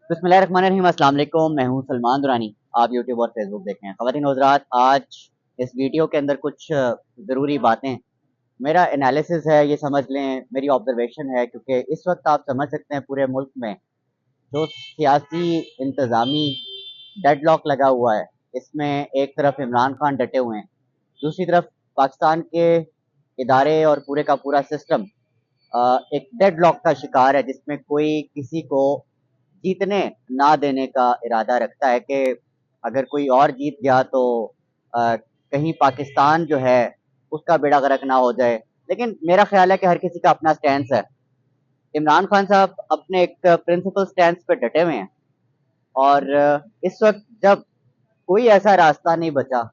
बिस्मिल्लाहिर्रहमानिर्रहीम। अस्सलाम वालेकुम। मैं हूं सलमान दुरानी। आप यूट्यूब और फेसबुक देख रहे हैं। ख़वातीन और हज़रात, आज इस वीडियो के अंदर कुछ ज़रूरी बातें, मेरा एनालिसिस है, ये समझ लें मेरी ऑब्जर्वेशन है, क्योंकि इस वक्त आप समझ सकते हैं पूरे मुल्क में जो सियासी इंतज़ामी डेडलॉक लगा हुआ है। इसमें एक तरफ इमरान खान डटे हुए हैं, दूसरी तरफ पाकिस्तान के इदारे और पूरे का पूरा सिस्टम एक डेडलॉक का शिकार है, जिसमें कोई किसी को जीतने ना देने का इरादा रखता है कि अगर कोई और जीत गया तो कहीं पाकिस्तान जो है उसका बेड़ा गर्क ना हो जाए। लेकिन मेरा ख्याल है कि हर किसी का अपना स्टैंड है। इमरान खान साहब अपने एक प्रिंसिपल स्टैंड पे डटे हुए हैं, और इस वक्त जब कोई ऐसा रास्ता नहीं बचा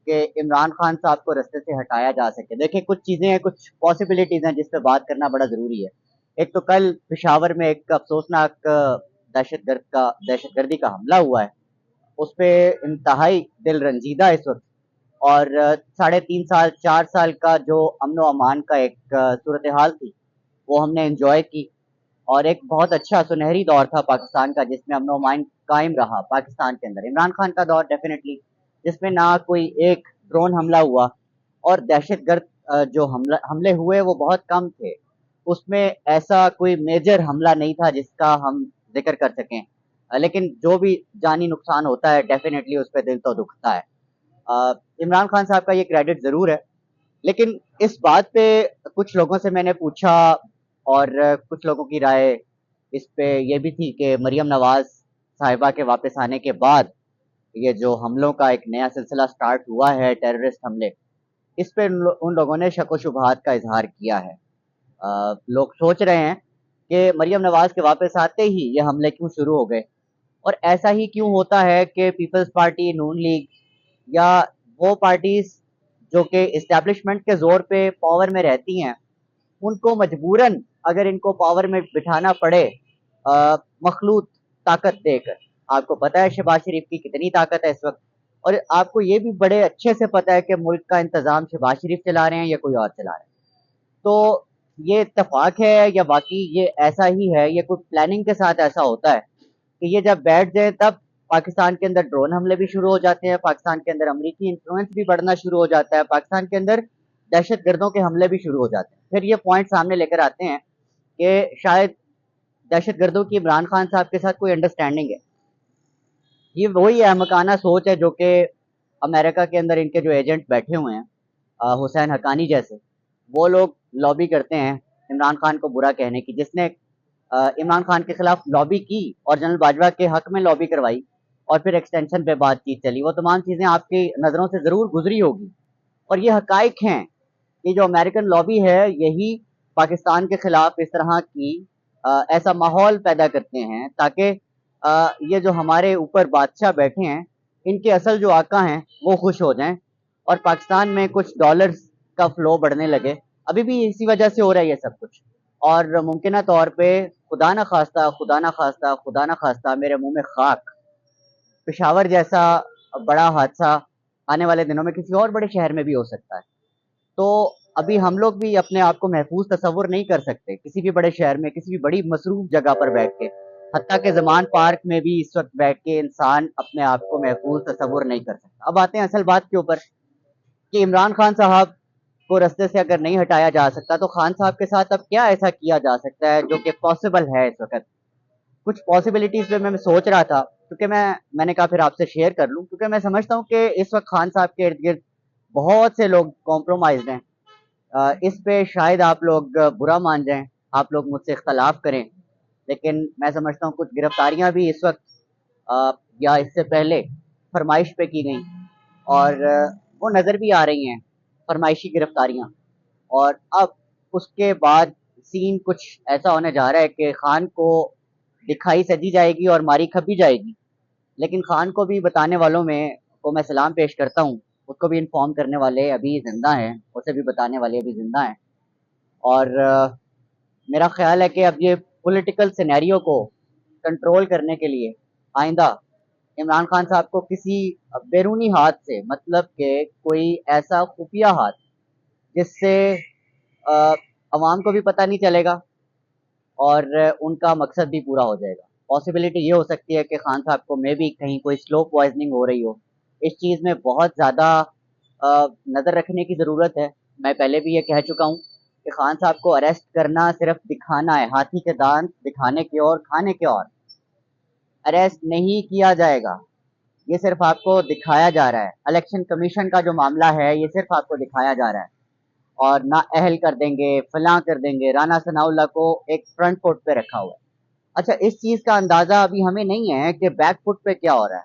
कि इमरान खान साहब को रास्ते से हटाया जा सके। देखिए, कुछ चीज़ें हैं, कुछ पॉसिबिलिटीज़ हैं जिस पे बात करना बड़ा ज़रूरी है। एक तो कल पेशावर में एक अफसोसनाक दहशतगर्दी का हमला हुआ है, उस पे इंतहाई दिल रंजीदा इस वक्त। और 3.5 साल 4 साल का जो अमन व अमान का एक सूरत हाल थी, वो हमने एंजॉय की, और एक बहुत अच्छा सुनहरी दौर था पाकिस्तान का, जिसमें अमन व अमान कायम रहा पाकिस्तान के अंदर। इमरान खान का दौर डेफिनेटली, जिसमें ना कोई एक ड्रोन हमला हुआ, और दहशतगर्द जो हमले हुए वो बहुत कम थे। उसमें ऐसा कोई मेजर हमला नहीं था जिसका हम जिक्र कर सकें। लेकिन जो भी जानी नुकसान होता है, डेफिनेटली उस पर दिल तो दुखता है। इमरान खान साहब का ये क्रेडिट ज़रूर है। लेकिन इस बात पे कुछ लोगों से मैंने पूछा, और कुछ लोगों की राय इस पे ये भी थी कि मरियम नवाज साहिबा के वापस आने के बाद ये जो हमलों का एक नया सिलसिला स्टार्ट हुआ है, टेररिस्ट हमले, इस पे उन लोगों ने शक व शुबहात का इजहार किया है। लोग सोच रहे हैं कि मरियम नवाज के वापस आते ही ये हमले क्यों शुरू हो गए, और ऐसा ही क्यों होता है कि पीपल्स पार्टी, नून लीग या वो पार्टीज जो कि इस्टेब्लिशमेंट के जोर पे पावर में रहती हैं, उनको मजबूरन अगर इनको पावर में बिठाना पड़े मखलूत ताकत देकर। आपको पता है शहबाज शरीफ की कितनी ताकत है इस वक्त, और आपको ये भी बड़े अच्छे से पता है कि मुल्क का इंतजाम शहबाज शरीफ चला रहे हैं या कोई और चला रहे हैं। तो ये इत्तेफाक है या बाकी ये ऐसा ही है, ये कोई प्लानिंग के साथ ऐसा होता है कि ये जब बैठ जाए तब पाकिस्तान के अंदर ड्रोन हमले भी शुरू हो जाते हैं, पाकिस्तान के अंदर अमरीकी इन्फ्लुएंस भी बढ़ना शुरू हो जाता है, पाकिस्तान के अंदर दहशत गर्दों के हमले भी शुरू हो जाते हैं। फिर ये पॉइंट सामने लेकर आते हैं कि शायद दहशत गर्दों की इमरान खान साहब के साथ कोई अंडरस्टैंडिंग है। ये वही अहमकाना सोच है जो कि अमेरिका के अंदर इनके जो एजेंट बैठे हुए हैं, हुसैन हकानी जैसे, वो लोग लॉबी करते हैं इमरान खान को बुरा कहने की। जिसने इमरान खान के खिलाफ लॉबी की और जनरल बाजवा के हक में लॉबी करवाई, और फिर एक्सटेंशन पे बातचीत चली, वो तमाम चीज़ें आपकी नज़रों से ज़रूर गुजरी होगी। और ये हकाइक हैं कि जो अमेरिकन लॉबी है, यही पाकिस्तान के खिलाफ इस तरह की ऐसा माहौल पैदा करते हैं ताकि ये जो हमारे ऊपर बादशाह बैठे हैं, इनके असल जो आका हैं वो खुश हो जाएं, और पाकिस्तान में कुछ डॉलर्स का फ्लो बढ़ने लगे। अभी भी इसी वजह से हो रहा है ये सब कुछ। और मुमकिन तौर पे खुदा न खास्ता, खुदा न खास्ता, खुदा न खास्ता, मेरे मुंह में खाक, पेशावर जैसा बड़ा हादसा आने वाले दिनों में किसी और बड़े शहर में भी हो सकता है। तो अभी हम लोग भी अपने आप को महफूज तस्वुर नहीं कर सकते किसी भी बड़े शहर में, किसी भी बड़ी मसरूफ जगह पर बैठ के। हत्ता के जमान पार्क में भी इस वक्त बैठ के इंसान अपने आप को महफूज तस्वुर नहीं कर सकता। अब आते हैं असल बात के ऊपर कि इमरान खान साहब को रास्ते से अगर नहीं हटाया जा सकता, तो खान साहब के साथ अब क्या ऐसा किया जा सकता है जो कि पॉसिबल है इस वक्त। कुछ पॉसिबिलिटीज पे मैं सोच रहा था, क्योंकि मैंने कहा फिर आपसे शेयर कर लूं, क्योंकि मैं समझता हूँ कि इस वक्त खान साहब के इर्द गिर्द बहुत से लोग कॉम्प्रोमाइज हैं। इस पे शायद आप लोग बुरा मान जाएं, आप लोग मुझसे इख्तलाफ करें, लेकिन मैं समझता हूँ कुछ गिरफ्तारियां भी इस वक्त या इससे पहले फरमाइश पे की गई, और वो नज़र भी आ रही हैं फरमाइशी गिरफ्तारियां। और अब उसके बाद सीन कुछ ऐसा होने जा रहा है कि खान को दिखाई सजी जाएगी और मारी खपी जाएगी। लेकिन खान को भी बताने वालों में को मैं सलाम पेश करता हूँ, उसको भी इन्फॉर्म करने वाले अभी जिंदा हैं, उसे भी बताने वाले अभी जिंदा हैं। और मेरा ख्याल है कि अब ये पॉलिटिकल सिनेरियो को कंट्रोल करने के लिए आइंदा इमरान खान साहब को किसी बैरूनी हाथ से, मतलब कि कोई ऐसा खुफिया हाथ जिससे अवाम को भी पता नहीं चलेगा और उनका मकसद भी पूरा हो जाएगा। पॉसिबिलिटी ये हो सकती है कि खान साहब को मे बी कहीं कोई स्लो पॉइजनिंग हो रही हो। इस चीज़ में बहुत ज़्यादा नज़र रखने की ज़रूरत है। मैं पहले भी ये कह चुका हूँ कि खान साहब को अरेस्ट करना सिर्फ दिखाना है, हाथी के दांत दिखाने के और खाने के और। अरेस्ट नहीं किया जाएगा, ये सिर्फ आपको दिखाया जा रहा है। इलेक्शन कमीशन का जो मामला है ये सिर्फ आपको दिखाया जा रहा है, और ना अहल कर देंगे, फलां कर देंगे। राना सनाउल्लाह को एक फ्रंट फुट पे रखा हुआ है। अच्छा, इस चीज़ का अंदाज़ा अभी हमें नहीं है कि बैक फुट पे क्या हो रहा है।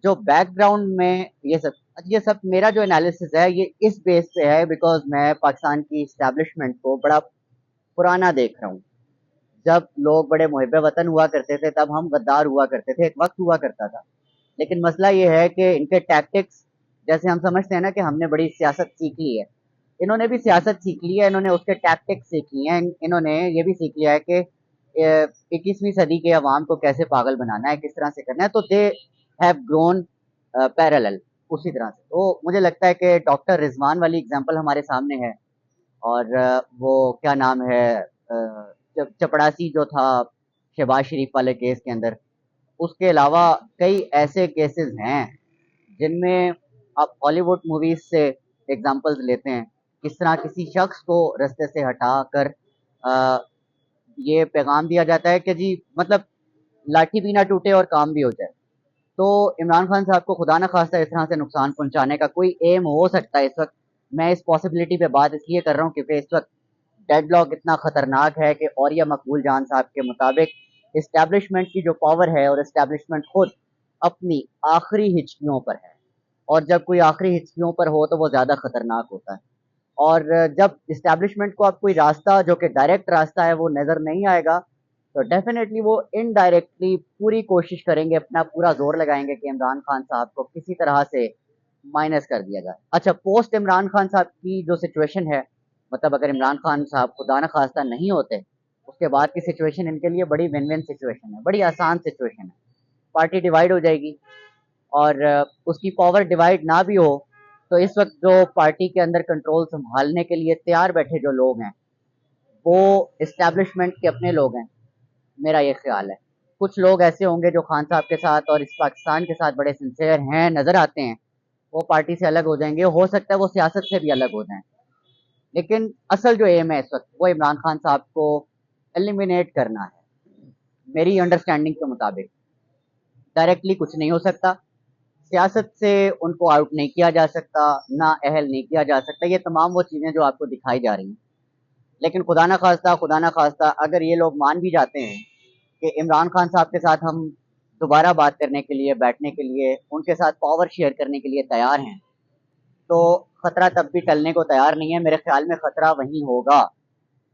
जो बैकग्राउंड में ये सब मेरा जो एनालिसिस है ये इस बेस पे है, बिकॉज मैं पाकिस्तान की इस्टेब्लिशमेंट को बड़ा पुराना देख रहा हूँ। जब लोग बड़े मुहिब वतन हुआ करते थे तब हम गद्दार हुआ करते थे, एक वक्त हुआ करता था। लेकिन मसला ये है कि इनके टैक्टिक्स, जैसे हम समझते हैं ना कि हमने बड़ी सियासत सीख ली है, इन्होंने भी सियासत सीख ली है, इन्होंने उसके टैक्टिक्स सीख लिए हैं। इन्होंने ये भी सीख लिया है कि 21वीं सदी के अवाम को कैसे पागल बनाना है, किस तरह से करना है। तो दे हैव ग्रोन पैरेलल उसी तरह से। तो मुझे लगता है कि डॉक्टर रिजवान वाली एग्जांपल हमारे सामने है, और वो क्या नाम है, चपड़ासी जो था शहबाज शरीफ वाले केस के अंदर, उसके अलावा कई ऐसे केसेस हैं जिनमें आप हॉलीवुड मूवीज से एग्जांपल्स लेते हैं, किस तरह किसी शख्स को रास्ते से हटाकर ये पैगाम दिया जाता है कि जी मतलब लाठी भी ना टूटे और काम भी हो जाए। तो इमरान खान साहब को खुदा न खास्ता इस तरह से नुकसान पहुंचाने का कोई एम हो सकता है इस वक्त। मैं इस पॉसिबिलिटी पे बात इसलिए कर रहा हूँ क्योंकि इस वक्त डेडलॉक इतना खतरनाक है कि औरिया मकबूल जान साहब के मुताबिक इस्टेब्लिशमेंट की जो पावर है, और इस्टेब्लिशमेंट खुद अपनी आखिरी हिचकियों पर है, और जब कोई आखिरी हिचकियों पर हो तो वो ज़्यादा खतरनाक होता है। और जब इस्टेब्लिशमेंट को अब कोई रास्ता जो कि डायरेक्ट रास्ता है वो नज़र नहीं आएगा, तो डेफिनेटली वो इनडायरेक्टली पूरी कोशिश करेंगे, अपना पूरा जोर लगाएंगे कि इमरान खान साहब को किसी तरह से माइनस कर दिया जाए। अच्छा, पोस्ट इमरान खान साहब की जो सिचुएशन है, मतलब अगर इमरान खान साहब खुदा न खास्ता नहीं होते, उसके बाद की सिचुएशन इनके लिए बड़ी विन विन सिचुएशन है, बड़ी आसान सिचुएशन है। पार्टी डिवाइड हो जाएगी, और उसकी पावर डिवाइड ना भी हो तो इस वक्त जो पार्टी के अंदर कंट्रोल संभालने के लिए तैयार बैठे जो लोग हैं वो इस्टेब्लिशमेंट के अपने लोग हैं, मेरा ये ख्याल है। कुछ लोग ऐसे होंगे जो खान साहब के साथ और इस पाकिस्तान के साथ बड़े सिंसियर हैं, नज़र आते हैं, वो पार्टी से अलग हो जाएंगे, हो सकता है वो सियासत से भी अलग हो जाएं। लेकिन असल जो एम है इस वक्त वो इमरान खान साहब को एलिमिनेट करना है, मेरी अंडरस्टैंडिंग के मुताबिक। डायरेक्टली कुछ नहीं हो सकता, सियासत से उनको आउट नहीं किया जा सकता, ना अहल नहीं किया जा सकता, ये तमाम वो चीज़ें जो आपको दिखाई जा रही हैं। लेकिन खुदा ना खास्ता अगर ये लोग मान भी जाते हैं कि इमरान खान साहब के साथ हम दोबारा बात करने के लिए, बैठने के लिए, उनके साथ पावर शेयर करने के लिए तैयार हैं, तो ख़तरा तब भी टलने को तैयार नहीं है। मेरे ख्याल में ख़तरा वहीं होगा,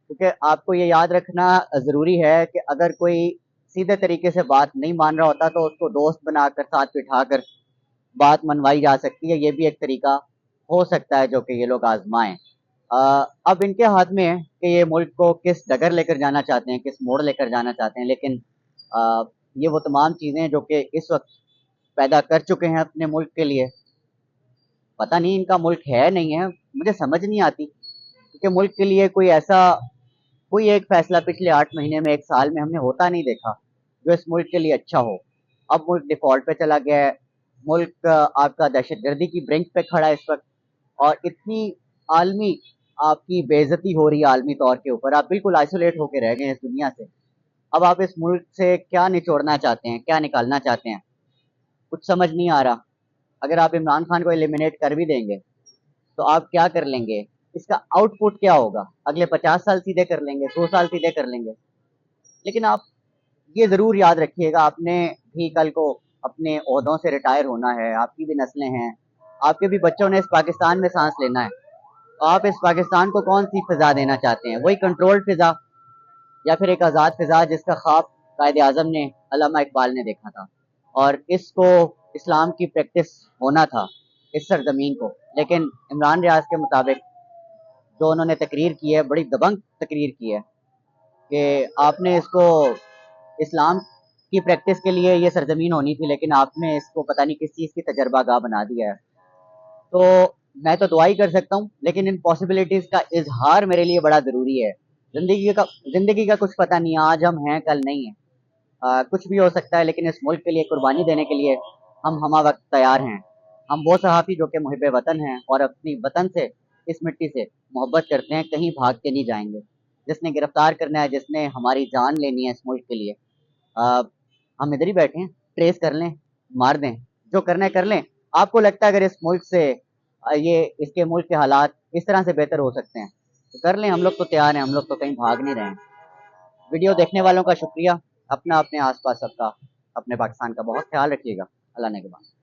क्योंकि आपको ये याद रखना ज़रूरी है कि अगर कोई सीधे तरीके से बात नहीं मान रहा होता तो उसको दोस्त बनाकर साथ बिठाकर बात मनवाई जा सकती है। ये भी एक तरीका हो सकता है जो कि ये लोग आजमाएं। अब इनके हाथ में है कि ये मुल्क को किस डगर लेकर जाना चाहते हैं, किस मोड़ लेकर जाना चाहते हैं। लेकिन ये वो तमाम चीज़ें जो कि इस वक्त पैदा कर चुके हैं अपने मुल्क के लिए, पता नहीं इनका मुल्क है नहीं है, मुझे समझ नहीं आती। क्योंकि मुल्क के लिए कोई ऐसा कोई एक फैसला पिछले 8 महीने में, 1 साल में हमने होता नहीं देखा जो इस मुल्क के लिए अच्छा हो। अब मुल्क डिफॉल्ट पे चला गया है, मुल्क आपका दहशतगर्दी की ब्रिंक पे खड़ा है इस वक्त, और इतनी आलमी आपकी बेइज्जती हो रही है आलमी तौर के ऊपर, आप बिल्कुल आइसोलेट होकर रह गए हैं इस दुनिया से। अब आप इस मुल्क से क्या निचोड़ना चाहते हैं, क्या निकालना चाहते हैं, कुछ समझ नहीं आ रहा। अगर आप इमरान खान को एलिमिनेट कर भी देंगे तो आप क्या कर लेंगे, इसका आउटपुट क्या होगा? अगले 50 साल सीधे कर लेंगे, 100 साल सीधे कर लेंगे। लेकिन आप ये ज़रूर याद रखिएगा, आपने भी कल को अपने ओहदों से रिटायर होना है, आपकी भी नस्लें हैं, आपके भी बच्चों ने इस पाकिस्तान में सांस लेना है। तो आप इस पाकिस्तान को कौन सी फ़िज़ा देना चाहते हैं? वही कंट्रोल्ड फ़िज़ा, या फिर एक आज़ाद फ़िज़ा जिसका ख्वाब कायद आज़म ने, अल्लामा इकबाल ने देखा था, और इसको इस्लाम की प्रैक्टिस होना था इस सरजमीन को। लेकिन इमरान रियाज के मुताबिक जो उन्होंने तकरीर की है, बड़ी दबंग तकरीर की है कि आपने इसको इस्लाम की प्रैक्टिस के लिए ये सरजमीन होनी थी, लेकिन आपने इसको पता नहीं किस चीज़ की तजर्बा गाह बना दिया है। तो मैं तो दुआ ही कर सकता हूँ, लेकिन इन पॉसिबिलिटीज़ का इजहार मेरे लिए बड़ा ज़रूरी है। ज़िंदगी का कुछ पता नहीं है, आज हम हैं कल नहीं है। कुछ भी हो सकता है, लेकिन इस मुल्क के लिए कुर्बानी देने के लिए हम हमा वक्त तैयार हैं। हम वो सहाफ़ी जो कि मुहिब वतन हैं और अपनी वतन से, इस मिट्टी से मोहब्बत करते हैं, कहीं भाग के नहीं जाएंगे। जिसने गिरफ्तार करना है, जिसने हमारी जान लेनी है इस मुल्क के लिए, आ, हम इधर ही बैठे हैं, ट्रेस कर लें, मार दें, जो करना है कर लें। आपको लगता है अगर इस मुल्क से ये इसके मुल्क के हालात इस तरह से बेहतर हो सकते हैं तो कर लें, हम लोग तो तैयार हैं, हम लोग तो कहीं भाग नहीं रहे हैं। वीडियो देखने वालों का शुक्रिया। अपना अपने आसपास सबका, अपने पाकिस्तान का बहुत ख्याल रखिएगा। अल्लाह ने के बाद।